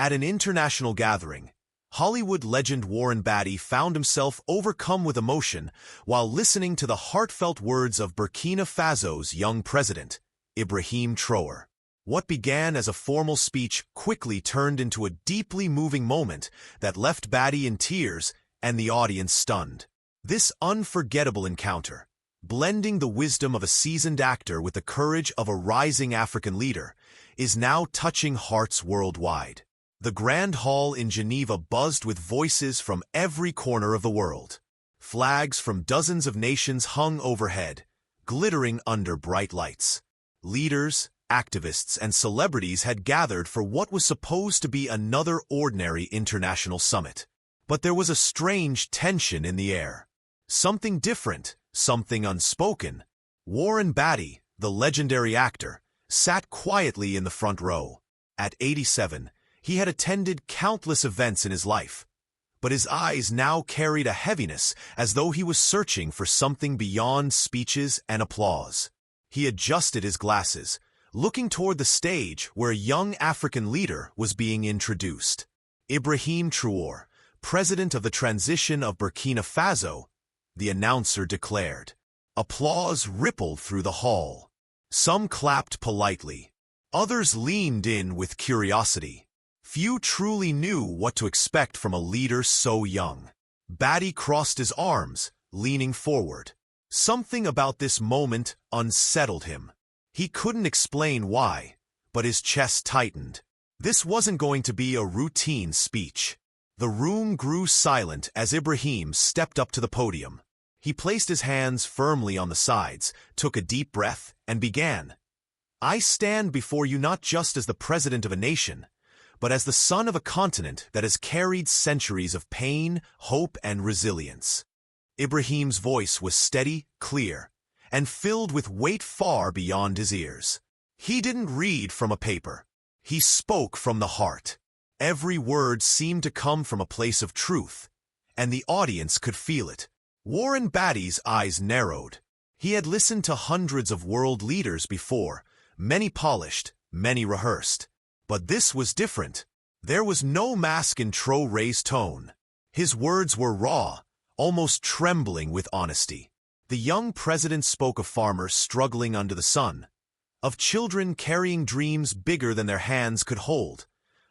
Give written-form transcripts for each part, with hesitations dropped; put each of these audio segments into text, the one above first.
At an international gathering, Hollywood legend Warren Beatty found himself overcome with emotion while listening to the heartfelt words of Burkina Faso's young president, Ibrahim Traoré. What began as a formal speech quickly turned into a deeply moving moment that left Beatty in tears and the audience stunned. This unforgettable encounter, blending the wisdom of a seasoned actor with the courage of a rising African leader, is now touching hearts worldwide. The Grand Hall in Geneva buzzed with voices from every corner of the world. Flags from dozens of nations hung overhead, glittering under bright lights. Leaders, activists, and celebrities had gathered for what was supposed to be another ordinary international summit. But there was a strange tension in the air. Something different, something unspoken. Warren Beatty, the legendary actor, sat quietly in the front row. At 87, he had attended countless events in his life, but his eyes now carried a heaviness as though he was searching for something beyond speeches and applause. He adjusted his glasses, looking toward the stage where a young African leader was being introduced. Ibrahim Traoré, president of the transition of Burkina Faso, the announcer declared. Applause rippled through the hall. Some clapped politely. Others leaned in with curiosity. Few truly knew what to expect from a leader so young. Beatty crossed his arms, leaning forward. Something about this moment unsettled him. He couldn't explain why, but his chest tightened. This wasn't going to be a routine speech. The room grew silent as Ibrahim stepped up to the podium. He placed his hands firmly on the sides, took a deep breath, and began. I stand before you not just as the president of a nation, but as the son of a continent that has carried centuries of pain, hope, and resilience. Ibrahim's voice was steady, clear, and filled with weight far beyond his ears. He didn't read from a paper. He spoke from the heart. Every word seemed to come from a place of truth, and the audience could feel it. Warren Beatty's eyes narrowed. He had listened to hundreds of world leaders before, many polished, many rehearsed. But this was different. There was no mask in Traoré's tone. His words were raw, almost trembling with honesty. The young president spoke of farmers struggling under the sun, of children carrying dreams bigger than their hands could hold,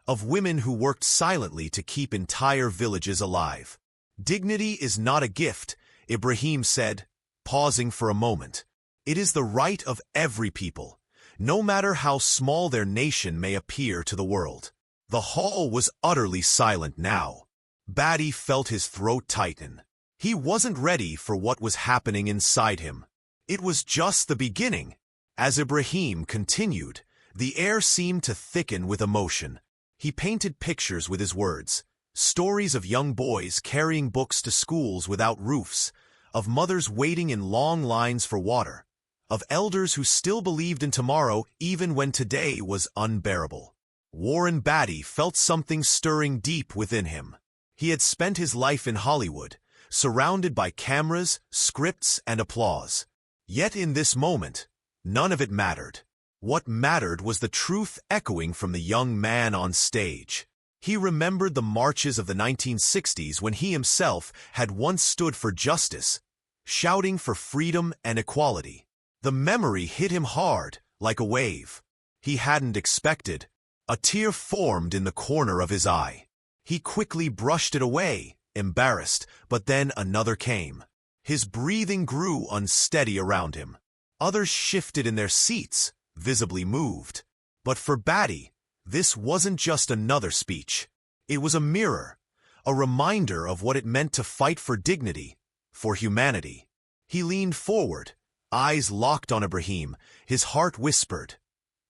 of women who worked silently to keep entire villages alive. Dignity is not a gift, Ibrahim said, pausing for a moment. It is the right of every people, no matter how small their nation may appear to the world. The hall was utterly silent now. Beatty felt his throat tighten. He wasn't ready for what was happening inside him. It was just the beginning. As Ibrahim continued, the air seemed to thicken with emotion. He painted pictures with his words, stories of young boys carrying books to schools without roofs, of mothers waiting in long lines for water, of elders who still believed in tomorrow even when today was unbearable. Warren Beatty felt something stirring deep within him. He had spent his life in Hollywood, surrounded by cameras, scripts, and applause. Yet in this moment, none of it mattered. What mattered was the truth echoing from the young man on stage. He remembered the marches of the 1960s when he himself had once stood for justice, shouting for freedom and equality. The memory hit him hard, like a wave. He hadn't expected. A tear formed in the corner of his eye. He quickly brushed it away, embarrassed, but then another came. His breathing grew unsteady around him. Others shifted in their seats, visibly moved. But for Beatty, this wasn't just another speech. It was a mirror, a reminder of what it meant to fight for dignity, for humanity. He leaned forward, eyes locked on Ibrahim. His heart whispered,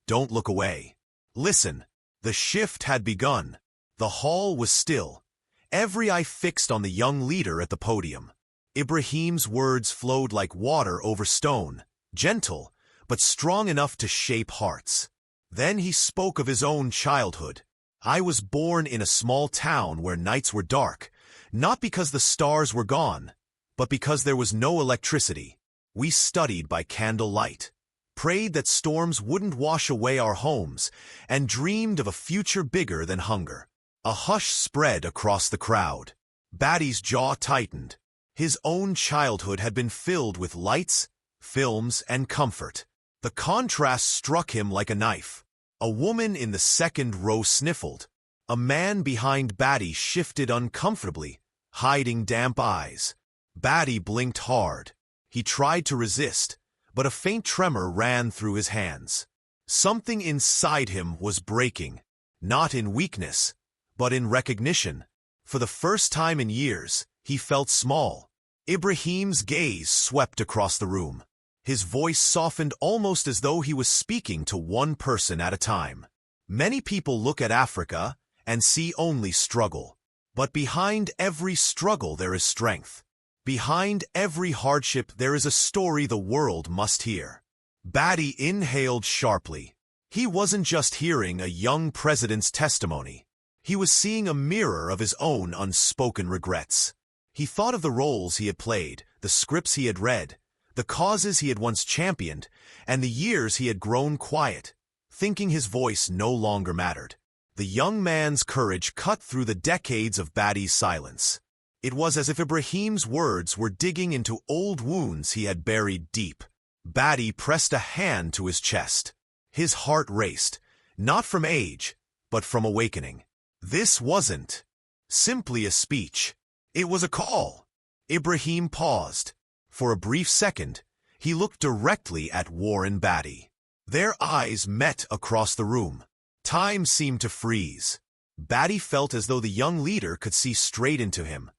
"Don't look away. Listen." The shift had begun. The hall was still, every eye fixed on the young leader at the podium. Ibrahim's words flowed like water over stone, gentle, but strong enough to shape hearts. Then he spoke of his own childhood. I was born in a small town where nights were dark, not because the stars were gone, but because there was no electricity. We studied by candlelight, prayed that storms wouldn't wash away our homes, and dreamed of a future bigger than hunger. A hush spread across the crowd. Beatty's jaw tightened. His own childhood had been filled with lights, films, and comfort. The contrast struck him like a knife. A woman in the second row sniffled. A man behind Beatty shifted uncomfortably, hiding damp eyes. Beatty blinked hard. He tried to resist, but a faint tremor ran through his hands. Something inside him was breaking, not in weakness, but in recognition. For the first time in years, he felt small. Ibrahim's gaze swept across the room. His voice softened almost as though he was speaking to one person at a time. Many people look at Africa and see only struggle. But behind every struggle there is strength. Behind every hardship there is a story the world must hear. Beatty inhaled sharply. He wasn't just hearing a young president's testimony. He was seeing a mirror of his own unspoken regrets. He thought of the roles he had played, the scripts he had read, the causes he had once championed, and the years he had grown quiet, thinking his voice no longer mattered. The young man's courage cut through the decades of Beatty's silence. It was as if Ibrahim's words were digging into old wounds he had buried deep. Beatty pressed a hand to his chest. His heart raced, not from age, but from awakening. This wasn't simply a speech. It was a call. Ibrahim paused. For a brief second, he looked directly at Warren Beatty. Their eyes met across the room. Time seemed to freeze. Beatty felt as though the young leader could see straight into him,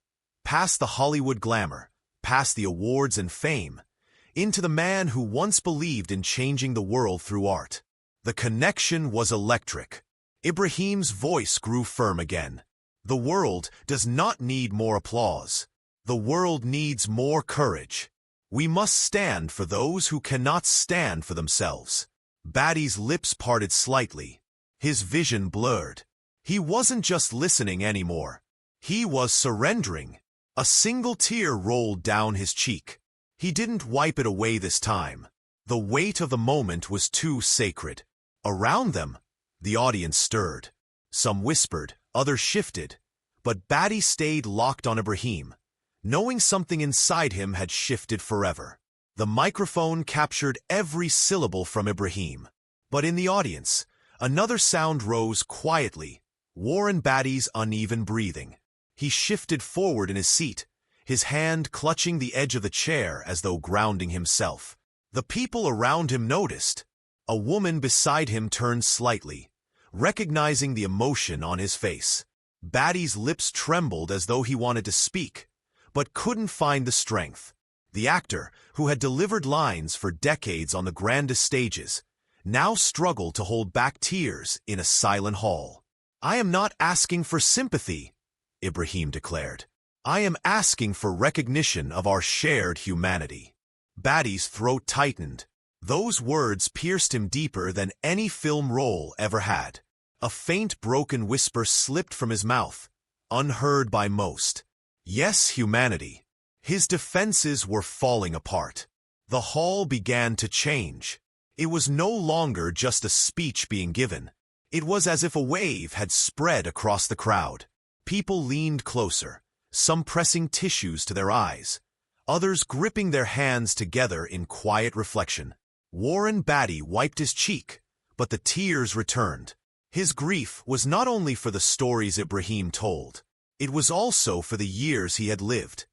past the Hollywood glamour, past the awards and fame, into the man who once believed in changing the world through art. The connection was electric. Ibrahim's voice grew firm again. The world does not need more applause. The world needs more courage. We must stand for those who cannot stand for themselves. Beatty's lips parted slightly. His vision blurred. He wasn't just listening anymore. He was surrendering. A single tear rolled down his cheek. He didn't wipe it away this time. The weight of the moment was too sacred. Around them, the audience stirred. Some whispered, others shifted. But Beatty stayed locked on Ibrahim, knowing something inside him had shifted forever. The microphone captured every syllable from Ibrahim. But in the audience, another sound rose quietly, Warren Beatty's uneven breathing. He shifted forward in his seat, his hand clutching the edge of the chair as though grounding himself. The people around him noticed. A woman beside him turned slightly, recognizing the emotion on his face. Beatty's lips trembled as though he wanted to speak, but couldn't find the strength. The actor, who had delivered lines for decades on the grandest stages, now struggled to hold back tears in a silent hall. "I am not asking for sympathy," Ibrahim declared. "I am asking for recognition of our shared humanity." Beatty's throat tightened. Those words pierced him deeper than any film role ever had. A faint broken whisper slipped from his mouth, unheard by most. Yes, humanity. His defenses were falling apart. The hall began to change. It was no longer just a speech being given. It was as if a wave had spread across the crowd. People leaned closer, some pressing tissues to their eyes, others gripping their hands together in quiet reflection. Warren Beatty wiped his cheek, but the tears returned. His grief was not only for the stories Ibrahim told, it was also for the years he had lived,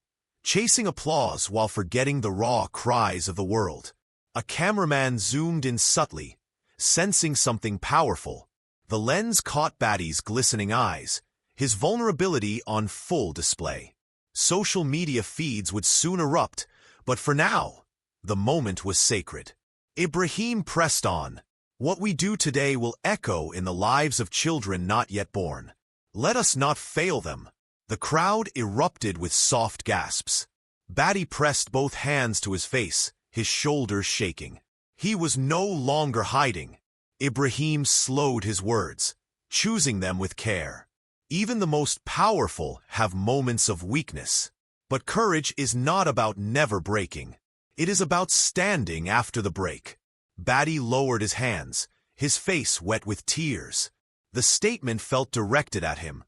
chasing applause while forgetting the raw cries of the world. A cameraman zoomed in subtly, sensing something powerful. The lens caught Beatty's glistening eyes, his vulnerability on full display. Social media feeds would soon erupt, but for now, the moment was sacred. Ibrahim pressed on. "What we do today will echo in the lives of children not yet born. Let us not fail them." The crowd erupted with soft gasps. Beatty pressed both hands to his face, his shoulders shaking. He was no longer hiding. Ibrahim slowed his words, choosing them with care. Even the most powerful have moments of weakness. But courage is not about never breaking. It is about standing after the break. Beatty lowered his hands, his face wet with tears. The statement felt directed at him,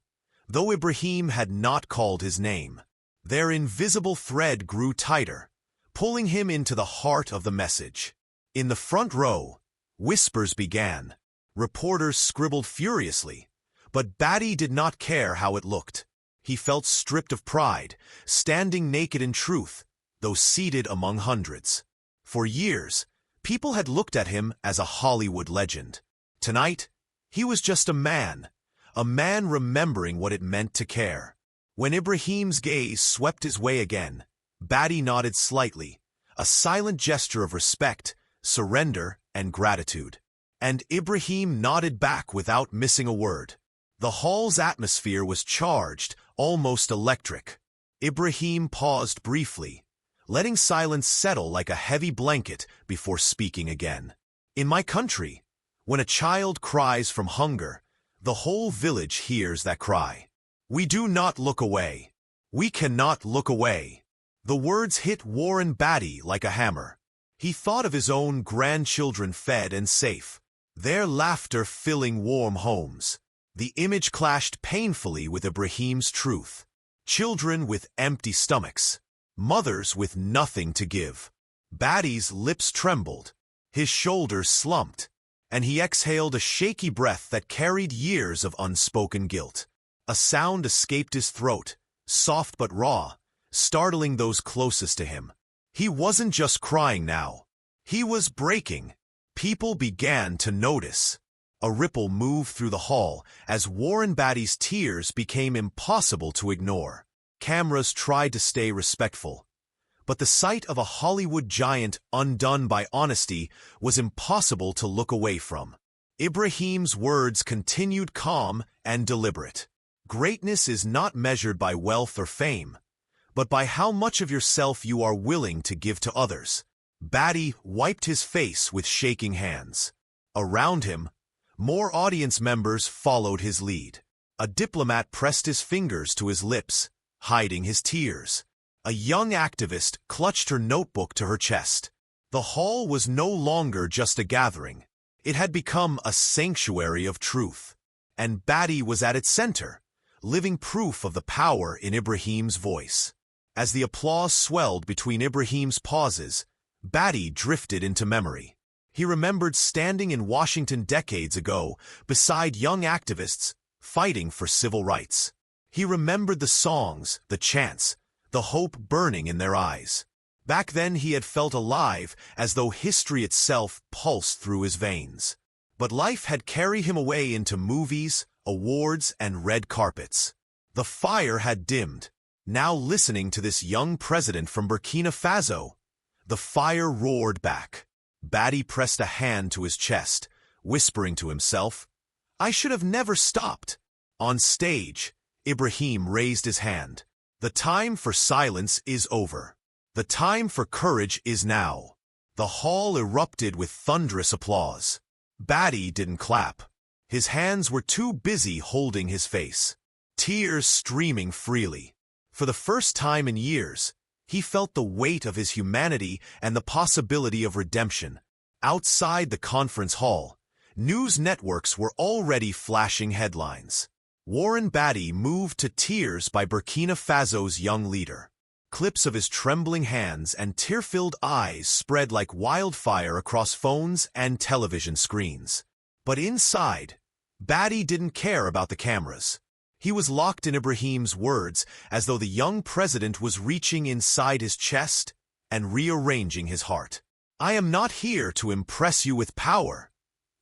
though Ibrahim had not called his name. Their invisible thread grew tighter, pulling him into the heart of the message. In the front row, whispers began. Reporters scribbled furiously, but Beatty did not care how it looked. He felt stripped of pride, standing naked in truth, though seated among hundreds. For years, people had looked at him as a Hollywood legend. Tonight, he was just a man remembering what it meant to care. When Ibrahim's gaze swept his way again, Beatty nodded slightly, a silent gesture of respect, surrender, and gratitude. And Ibrahim nodded back without missing a word. The hall's atmosphere was charged, almost electric. Ibrahim paused briefly, letting silence settle like a heavy blanket before speaking again. In my country, when a child cries from hunger, the whole village hears that cry. We do not look away. We cannot look away. The words hit Warren Beatty like a hammer. He thought of his own grandchildren fed and safe, their laughter filling warm homes. The image clashed painfully with Ibrahim's truth. Children with empty stomachs, mothers with nothing to give. Beatty's lips trembled, his shoulders slumped, and he exhaled a shaky breath that carried years of unspoken guilt. A sound escaped his throat, soft but raw, startling those closest to him. He wasn't just crying now. He was breaking. People began to notice. A ripple moved through the hall as Warren Beatty's tears became impossible to ignore. Cameras tried to stay respectful, but the sight of a Hollywood giant undone by honesty was impossible to look away from. Ibrahim's words continued calm and deliberate. Greatness is not measured by wealth or fame, but by how much of yourself you are willing to give to others. Beatty wiped his face with shaking hands. Around him, more audience members followed his lead. A diplomat pressed his fingers to his lips, hiding his tears. A young activist clutched her notebook to her chest. The hall was no longer just a gathering. It had become a sanctuary of truth. And Beatty was at its center, living proof of the power in Ibrahim's voice. As the applause swelled between Ibrahim's pauses, Beatty drifted into memory. He remembered standing in Washington decades ago beside young activists fighting for civil rights. He remembered the songs, the chants, the hope burning in their eyes. Back then he had felt alive, as though history itself pulsed through his veins. But life had carried him away into movies, awards, and red carpets. The fire had dimmed. Now listening to this young president from Burkina Faso, the fire roared back. Beatty pressed a hand to his chest, whispering to himself, "I should have never stopped." On stage, Ibrahim raised his hand. The time for silence is over. The time for courage is now. The hall erupted with thunderous applause. Beatty didn't clap. His hands were too busy holding his face, tears streaming freely. For the first time in years, he felt the weight of his humanity and the possibility of redemption. Outside the conference hall, news networks were already flashing headlines. Warren Beatty moved to tears by Burkina Faso's young leader. Clips of his trembling hands and tear-filled eyes spread like wildfire across phones and television screens. But inside, Beatty didn't care about the cameras. He was locked in Ibrahim's words, as though the young president was reaching inside his chest and rearranging his heart. "I am not here to impress you with power,"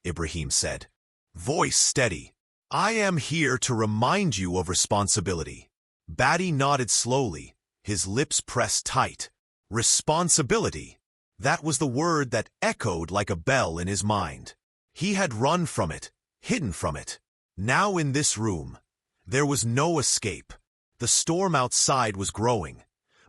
Ibrahim said, voice steady. "I am here to remind you of responsibility." Beatty nodded slowly, his lips pressed tight. Responsibility. That was the word that echoed like a bell in his mind. He had run from it, hidden from it. Now in this room, there was no escape. The storm outside was growing,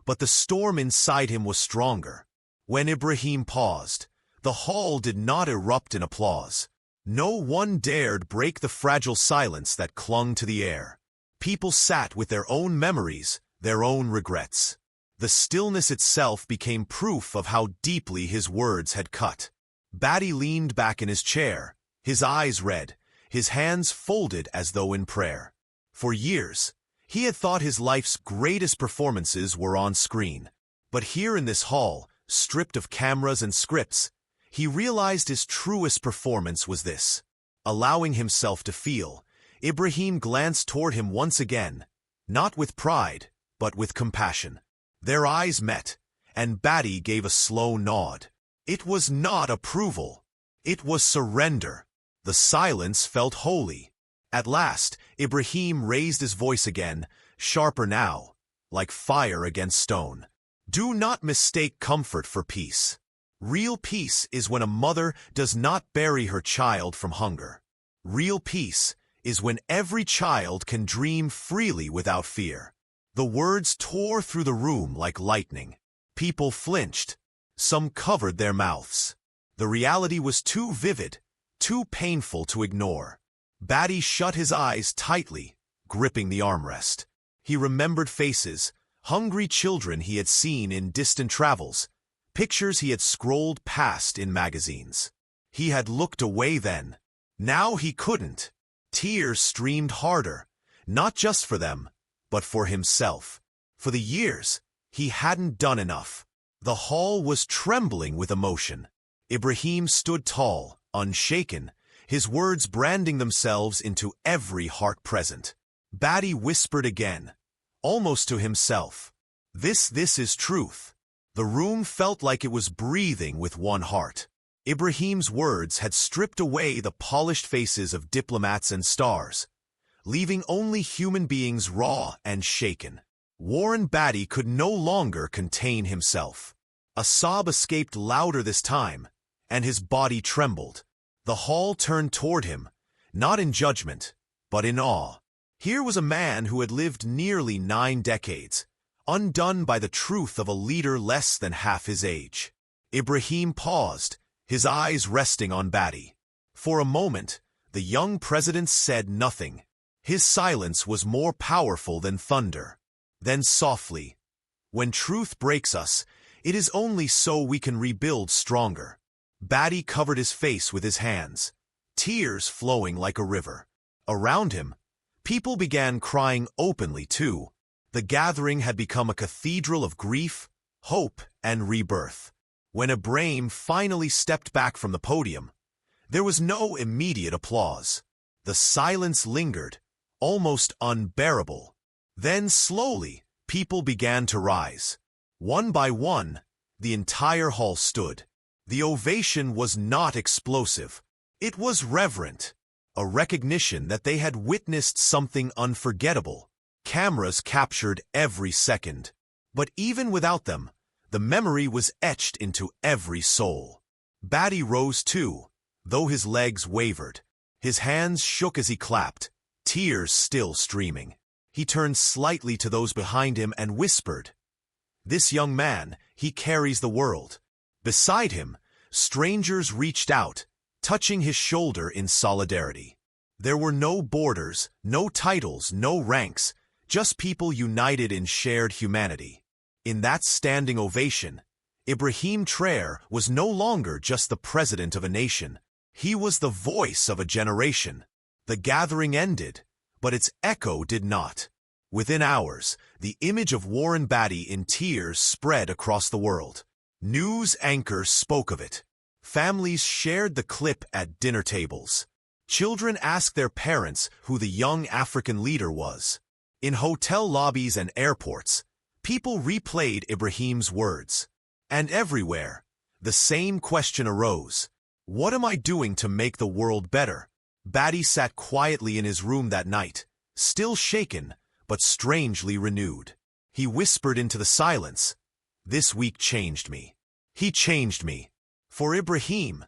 but the storm inside him was stronger. When Ibrahim paused, the hall did not erupt in applause. No one dared break the fragile silence that clung to the air. People sat with their own memories, their own regrets. The stillness itself became proof of how deeply his words had cut. Beatty leaned back in his chair, his eyes red, his hands folded as though in prayer. For years, he had thought his life's greatest performances were on screen. But here in this hall, stripped of cameras and scripts, he realized his truest performance was this. Allowing himself to feel, Ibrahim glanced toward him once again, not with pride, but with compassion. Their eyes met, and Beatty gave a slow nod. It was not approval. It was surrender. The silence felt holy. At last, Ibrahim raised his voice again, sharper now, like fire against stone. Do not mistake comfort for peace. Real peace is when a mother does not bury her child from hunger. Real peace is when every child can dream freely without fear. The words tore through the room like lightning. People flinched. Some covered their mouths. The reality was too vivid, too painful to ignore. Beatty shut his eyes tightly, gripping the armrest. He remembered faces, hungry children he had seen in distant travels, pictures he had scrolled past in magazines. He had looked away then. Now he couldn't. Tears streamed harder, not just for them, but for himself. For the years, he hadn't done enough. The hall was trembling with emotion. Ibrahim stood tall, unshaken, his words branding themselves into every heart present. Beatty whispered again, almost to himself. This is truth. The room felt like it was breathing with one heart. Ibrahim's words had stripped away the polished faces of diplomats and stars, leaving only human beings raw and shaken. Warren Beatty could no longer contain himself. A sob escaped louder this time, and his body trembled. The hall turned toward him, not in judgment, but in awe. Here was a man who had lived nearly 9 decades, undone by the truth of a leader less than half his age. Ibrahim paused, his eyes resting on Beatty. For a moment, the young president said nothing. His silence was more powerful than thunder. Then softly, when truth breaks us, it is only so we can rebuild stronger. Beatty covered his face with his hands, tears flowing like a river. Around him, people began crying openly too. The gathering had become a cathedral of grief, hope, and rebirth. When Ibrahim finally stepped back from the podium, there was no immediate applause. The silence lingered, almost unbearable. Then slowly, people began to rise. One by one, the entire hall stood. The ovation was not explosive. It was reverent, a recognition that they had witnessed something unforgettable. Cameras captured every second. But even without them, the memory was etched into every soul. Beatty rose too, though his legs wavered. His hands shook as he clapped, tears still streaming. He turned slightly to those behind him and whispered, "This young man, he carries the world." Beside him, strangers reached out, touching his shoulder in solidarity. There were no borders, no titles, no ranks, just people united in shared humanity. In that standing ovation, Ibrahim Traoré was no longer just the president of a nation. He was the voice of a generation. The gathering ended, but its echo did not. Within hours, the image of Warren Beatty in tears spread across the world. News anchors spoke of it. Families shared the clip at dinner tables. Children asked their parents who the young African leader was. In hotel lobbies and airports, people replayed Ibrahim's words. And everywhere, the same question arose. What am I doing to make the world better? Beatty sat quietly in his room that night, still shaken, but strangely renewed. He whispered into the silence, "This week changed me. He changed me." For Ibrahim,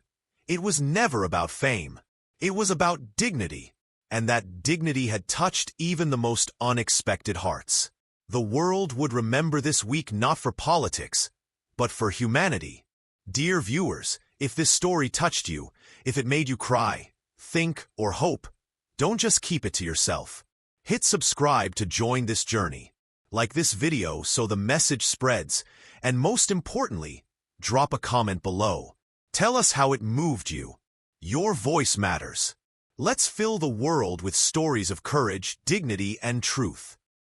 it was never about fame. It was about dignity, and that dignity had touched even the most unexpected hearts. The world would remember this week not for politics, but for humanity. Dear viewers, if this story touched you, if it made you cry, think, or hope, don't just keep it to yourself. Hit subscribe to join this journey. Like this video so the message spreads, and most importantly, drop a comment below. Tell us how it moved you. Your voice matters. Let's fill the world with stories of courage, dignity, and truth.